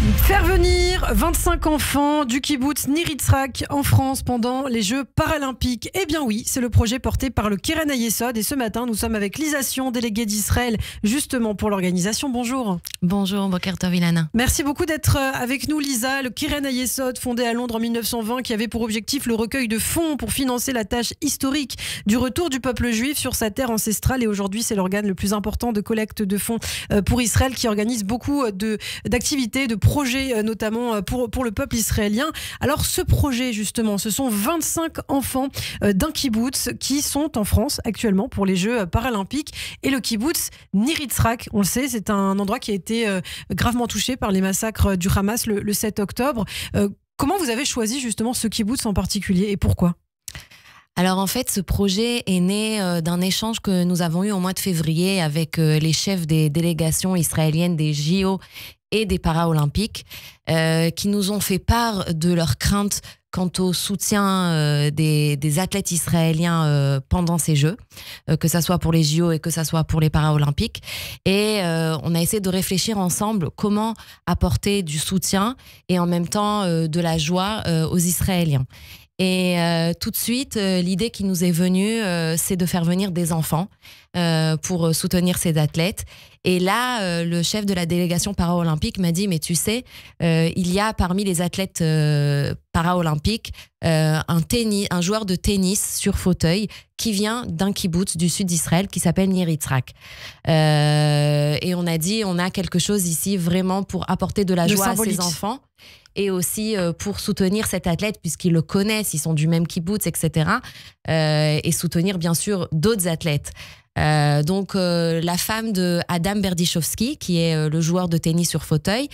Faire venir 25 enfants du kibboutz Nir Yitzhak en France pendant les Jeux paralympiques. Eh bien oui, c'est le projet porté par le Keren Hayesod. Et ce matin, nous sommes avec Lisa Sion, déléguée d'Israël, justement pour l'organisation. Bonjour. Bonjour, Boker Tov Ilana. Merci beaucoup d'être avec nous, Lisa. Le Keren Hayesod, fondé à Londres en 1920, qui avait pour objectif le recueil de fonds pour financer la tâche historique du retour du peuple juif sur sa terre ancestrale. Et aujourd'hui, c'est l'organe le plus important de collecte de fonds pour Israël, qui organise beaucoup d'activités, de projets, notamment pour le peuple israélien. Alors ce projet, justement, ce sont 25 enfants d'un kibboutz qui sont en France actuellement pour les Jeux paralympiques. Et le kibboutz Nir Yitzhak, on le sait, c'est un endroit qui a été gravement touché par les massacres du Hamas le 7 octobre. Comment vous avez choisi justement ce kibboutz en particulier et pourquoi ? Alors en fait, ce projet est né d'un échange que nous avons eu au mois de février avec les chefs des délégations israéliennes des JO et des Paralympiques qui nous ont fait part de leurs craintes quant au soutien des athlètes israéliens pendant ces Jeux, que ça soit pour les JO et que ça soit pour les Paralympiques. Et on a essayé de réfléchir ensemble comment apporter du soutien et en même temps de la joie aux Israéliens. Et tout de suite, l'idée qui nous est venue, c'est de faire venir des enfants pour soutenir ces athlètes. Et là, le chef de la délégation paralympique m'a dit, mais tu sais, il y a parmi les athlètes paralympiques un joueur de tennis sur fauteuil qui vient d'un kibboutz du sud d'Israël qui s'appelle Nir Yitzhak. Et on a dit, on a quelque chose ici vraiment pour apporter de la joie à ces enfants. Et aussi pour soutenir cet athlète, puisqu'ils le connaissent, ils sont du même kibboutz, etc. Et soutenir, bien sûr, d'autres athlètes. Donc, la femme de Adam Berdichovski, qui est le joueur de tennis sur fauteuil,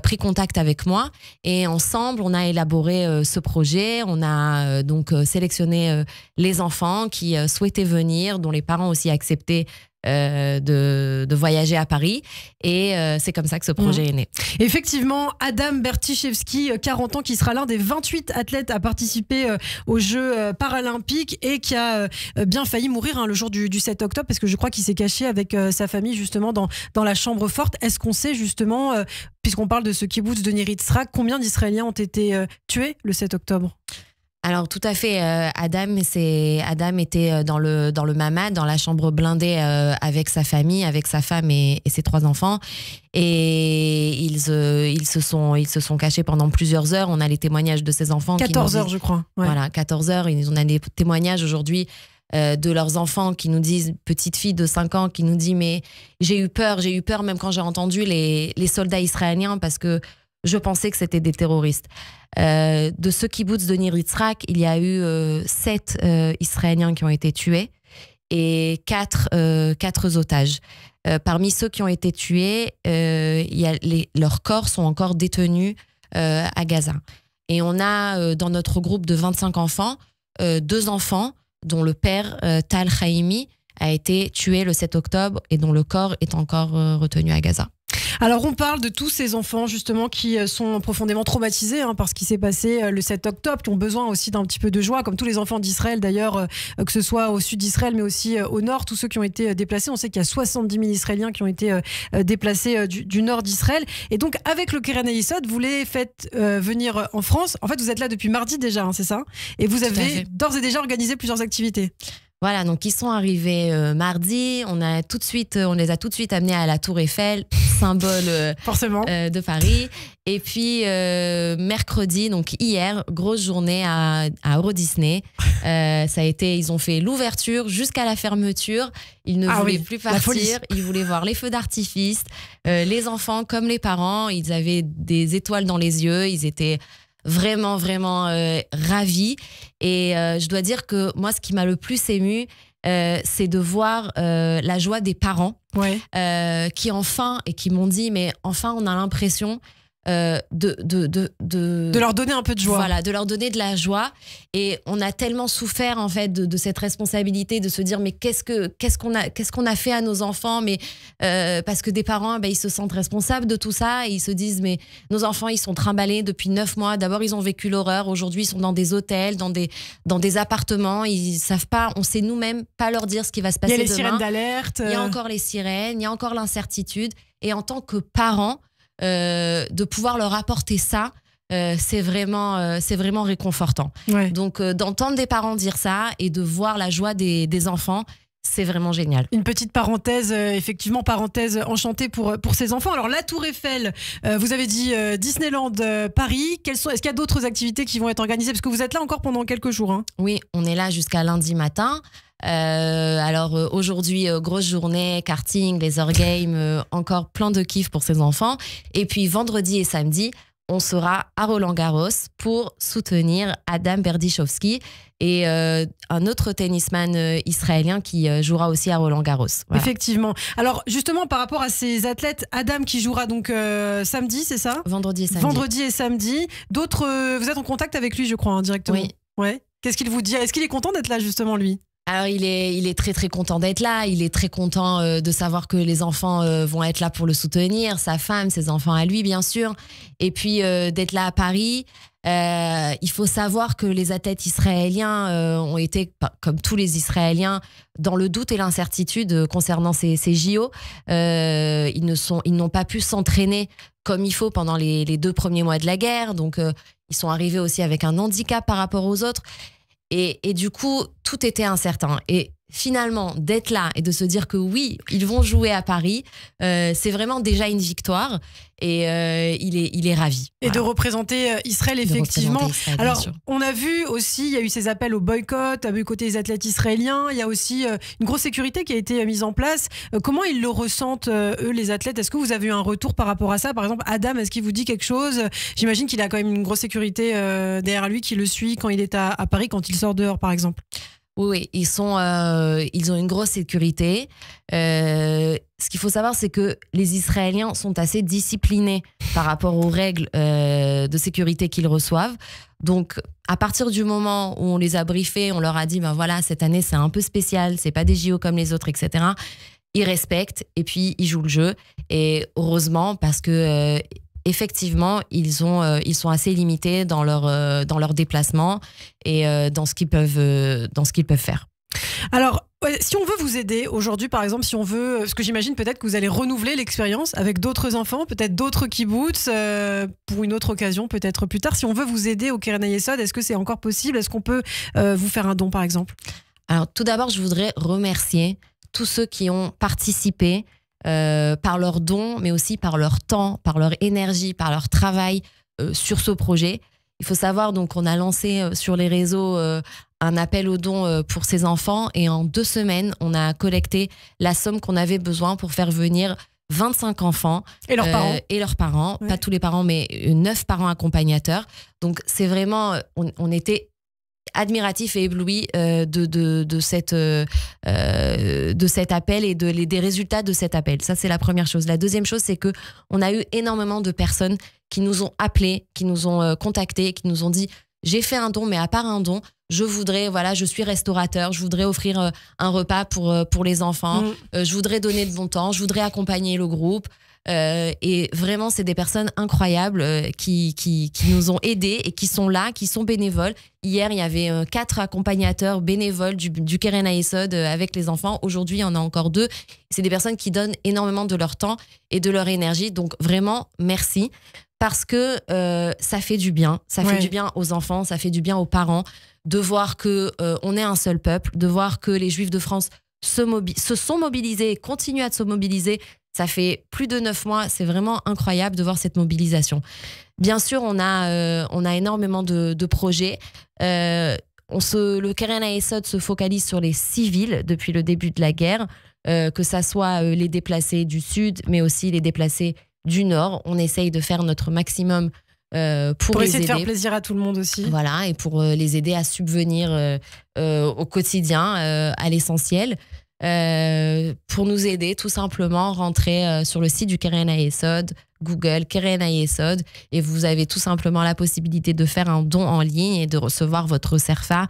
pris contact avec moi. Et ensemble, on a élaboré ce projet. On a donc sélectionné les enfants qui souhaitaient venir, dont les parents aussi acceptaient de voyager à Paris. Et c'est comme ça que ce projet est né. Effectivement, Adam Bertichevski, 40 ans, qui sera l'un des 28 athlètes à participer aux Jeux paralympiques et qui a bien failli mourir le jour du 7 octobre parce que je crois qu'il s'est caché avec sa famille justement dans la chambre forte. Est-ce qu'on sait justement, puisqu'on parle de ce kibboutz de Nir Yitzhak, combien d'Israéliens ont été tués le 7 octobre ? Alors tout à fait, Adam était dans le mamad, dans la chambre blindée avec sa famille, avec sa femme et ses 3 enfants. Et ils se sont cachés pendant plusieurs heures. On a les témoignages de ces enfants. 14 heures, je crois. Ouais. Voilà, 14 heures. On a des témoignages aujourd'hui de leurs enfants qui nous disent, petite fille de 5 ans qui nous dit, mais j'ai eu peur même quand j'ai entendu les soldats israéliens parce que je pensais que c'était des terroristes. De ce kibboutz de Nir Yitzhak, il y a eu 7 Israéliens qui ont été tués et 4 otages. Parmi ceux qui ont été tués, leurs corps sont encore détenus à Gaza. Et on a dans notre groupe de 25 enfants, 2 enfants dont le père, Tal Chaimi, a été tué le 7 octobre et dont le corps est encore retenu à Gaza. Alors on parle de tous ces enfants justement qui sont profondément traumatisés par ce qui s'est passé le 7 octobre, qui ont besoin aussi d'un petit peu de joie, comme tous les enfants d'Israël d'ailleurs, que ce soit au sud d'Israël mais aussi au nord, tous ceux qui ont été déplacés. On sait qu'il y a 70 000 Israéliens qui ont été déplacés du nord d'Israël. Et donc avec le Keren Hayesod, vous les faites venir en France. En fait vous êtes là depuis mardi déjà, c'est ça ? Et vous avez d'ores et déjà organisé plusieurs activités. Voilà, donc ils sont arrivés mardi, on les a tout de suite amenés à la Tour Eiffel, symbole forcément de Paris. Et puis mercredi, donc hier, grosse journée à Euro Disney. Ils ont fait l'ouverture jusqu'à la fermeture. Ils ne voulaient plus partir, ils voulaient voir les feux d'artifice. Les enfants comme les parents, ils avaient des étoiles dans les yeux, ils étaient vraiment ravis. Et je dois dire que moi, ce qui m'a le plus émue, c'est de voir la joie des parents qui m'ont dit, mais enfin, on a l'impression de leur donner un peu de joie. Voilà, de leur donner de la joie. Et on a tellement souffert en fait de cette responsabilité de se dire mais qu'est-ce qu'on a fait à nos enfants, mais parce que des parents ils se sentent responsables de tout ça et ils se disent mais nos enfants ils sont trimballés depuis 9 mois. D'abord ils ont vécu l'horreur, aujourd'hui ils sont dans des hôtels, dans des appartements, ils savent pas, on sait nous-mêmes pas leur dire ce qui va se passer demain. Il y a les sirènes d'alerte. Il y a encore les sirènes, il y a encore l'incertitude. Et en tant que parents, de pouvoir leur apporter ça, c'est vraiment réconfortant. Ouais. Donc, d'entendre des parents dire ça et de voir la joie des enfants, c'est vraiment génial. Une petite parenthèse, effectivement, parenthèse enchantée pour ces enfants. Alors, la Tour Eiffel, vous avez dit Disneyland Paris. Est-ce qu'il y a d'autres activités qui vont être organisées? Parce que vous êtes là encore pendant quelques jours. Hein. Oui, on est là jusqu'à lundi matin. Aujourd'hui, grosse journée, karting, laser game, encore plein de kiff pour ces enfants. Et puis, vendredi et samedi, on sera à Roland-Garros pour soutenir Adam Berdyshovsky et un autre tennisman israélien qui jouera aussi à Roland-Garros. Voilà. Effectivement. Alors justement, par rapport à ces athlètes, Adam qui jouera donc samedi, c'est ça? Vendredi et samedi. Vendredi et samedi. D'autres, vous êtes en contact avec lui, je crois, hein, directement. Oui. Ouais. Qu'est-ce qu'il vous dit? Est-ce qu'il est content d'être là, justement, lui? Alors, il est très, très content d'être là. Il est très content de savoir que les enfants vont être là pour le soutenir, sa femme, ses enfants à lui, bien sûr. Et puis, d'être là à Paris. Il faut savoir que les athlètes israéliens ont été, comme tous les Israéliens, dans le doute et l'incertitude concernant ces JO. Ils n'ont pas pu s'entraîner comme il faut pendant les 2 premiers mois de la guerre. Donc, ils sont arrivés aussi avec un handicap par rapport aux autres. Et du coup, tout était incertain. Et finalement, d'être là et de se dire que oui, ils vont jouer à Paris, c'est vraiment déjà une victoire. Et il est ravi. Et voilà. de représenter Israël, effectivement. Israël, alors, on a vu aussi, il y a eu ces appels au boycott, à boycotter les athlètes israéliens. Il y a aussi une grosse sécurité qui a été mise en place. Comment ils le ressentent, eux, les athlètes? Est-ce que vous avez eu un retour par rapport à ça? Par exemple, Adam, est-ce qu'il vous dit quelque chose? J'imagine qu'il a quand même une grosse sécurité derrière lui qui le suit quand il est à Paris, quand il sort dehors, par exemple. Oui, ils ont une grosse sécurité. Ce qu'il faut savoir, c'est que les Israéliens sont assez disciplinés par rapport aux règles de sécurité qu'ils reçoivent. Donc, à partir du moment où on les a briefés, on leur a dit, ben voilà, cette année, c'est un peu spécial, c'est pas des JO comme les autres, etc. Ils respectent et puis ils jouent le jeu. Et heureusement, parce que effectivement, ils sont assez limités dans leur déplacement et dans ce qu'ils peuvent faire. Alors, si on veut vous aider aujourd'hui, par exemple, si on veut, parce que j'imagine peut-être que vous allez renouveler l'expérience avec d'autres enfants, peut-être d'autres kibbutz, pour une autre occasion, peut-être plus tard. Si on veut vous aider au Keren Hayesod, est-ce que c'est encore possible? Est-ce qu'on peut vous faire un don, par exemple? Alors, tout d'abord, je voudrais remercier tous ceux qui ont participé par leurs dons, mais aussi par leur temps, par leur énergie, par leur travail sur ce projet. Il faut savoir, donc, on a lancé sur les réseaux un appel aux dons pour ces enfants et en 2 semaines, on a collecté la somme qu'on avait besoin pour faire venir 25 enfants. Et leurs parents. Et leurs parents, Ouais. pas tous les parents, mais 9 parents accompagnateurs. Donc, c'est vraiment, on était admiratif et ébloui de cet appel et des résultats de cet appel. Ça, c'est la première chose. La deuxième chose, c'est que on a eu énormément de personnes qui nous ont appelés, qui nous ont contactés, qui nous ont dit j'ai fait un don, mais à part un don, je suis restaurateur, je voudrais offrir un repas pour les enfants, je voudrais donner de mon temps, je voudrais accompagner le groupe. Et vraiment, c'est des personnes incroyables qui nous ont aidés et qui sont là, qui sont bénévoles. Hier, il y avait 4 accompagnateurs bénévoles du Keren Hayesod avec les enfants. Aujourd'hui, il y en a encore 2. C'est des personnes qui donnent énormément de leur temps et de leur énergie. Donc vraiment, merci. Parce que ça fait du bien. Ça fait du bien aux enfants, ça fait du bien aux parents de voir qu'on est un seul peuple, de voir que les Juifs de France se sont mobilisés et continuent à se mobiliser. Ça fait plus de 9 mois, c'est vraiment incroyable de voir cette mobilisation. Bien sûr, on a énormément de projets. Le Keren Hayesod se focalise sur les civils depuis le début de la guerre, que ça soit les déplacés du Sud, mais aussi les déplacés du Nord. On essaye de faire notre maximum pour les essayer aider. de faire plaisir à tout le monde aussi. Voilà, et pour les aider à subvenir au quotidien, à l'essentiel. Pour nous aider, tout simplement, rentrez sur le site du Keren Hayesod, Google Keren Hayesod, et vous avez tout simplement la possibilité de faire un don en ligne et de recevoir votre CERFA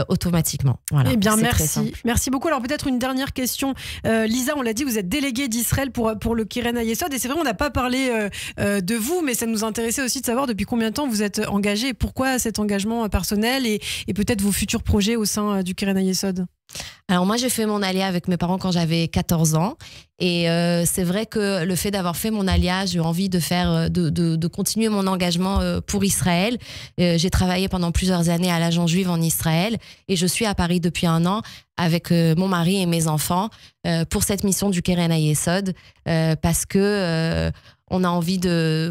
automatiquement. Voilà, eh bien, c'est très merci. simple. Merci beaucoup. Alors, peut-être une dernière question. Lisa, on l'a dit, vous êtes déléguée d'Israël pour le Keren Hayesod. Et c'est vrai, on n'a pas parlé de vous, mais ça nous intéressait aussi de savoir depuis combien de temps vous êtes engagée et pourquoi cet engagement personnel et peut-être vos futurs projets au sein du Keren Hayesod. Alors moi, j'ai fait mon alia avec mes parents quand j'avais 14 ans. Et c'est vrai que le fait d'avoir fait mon alia, j'ai eu envie de faire, de continuer mon engagement pour Israël. J'ai travaillé pendant plusieurs années à l'agence juive en Israël et je suis à Paris depuis 1 an avec mon mari et mes enfants pour cette mission du Keren Hayesod parce que on a envie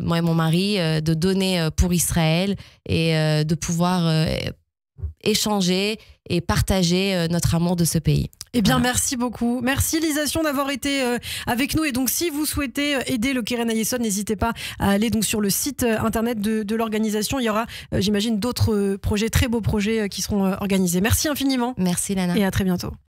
moi et mon mari, de donner pour Israël et de pouvoir échanger et partager notre amour de ce pays. Eh bien, merci beaucoup. Merci Lisa Sion d'avoir été avec nous. Et donc, si vous souhaitez aider le Keren Hayesod, n'hésitez pas à aller donc sur le site internet de l'organisation. Il y aura, j'imagine, d'autres projets, très beaux projets qui seront organisés. Merci infiniment. Merci Lana. Et à très bientôt.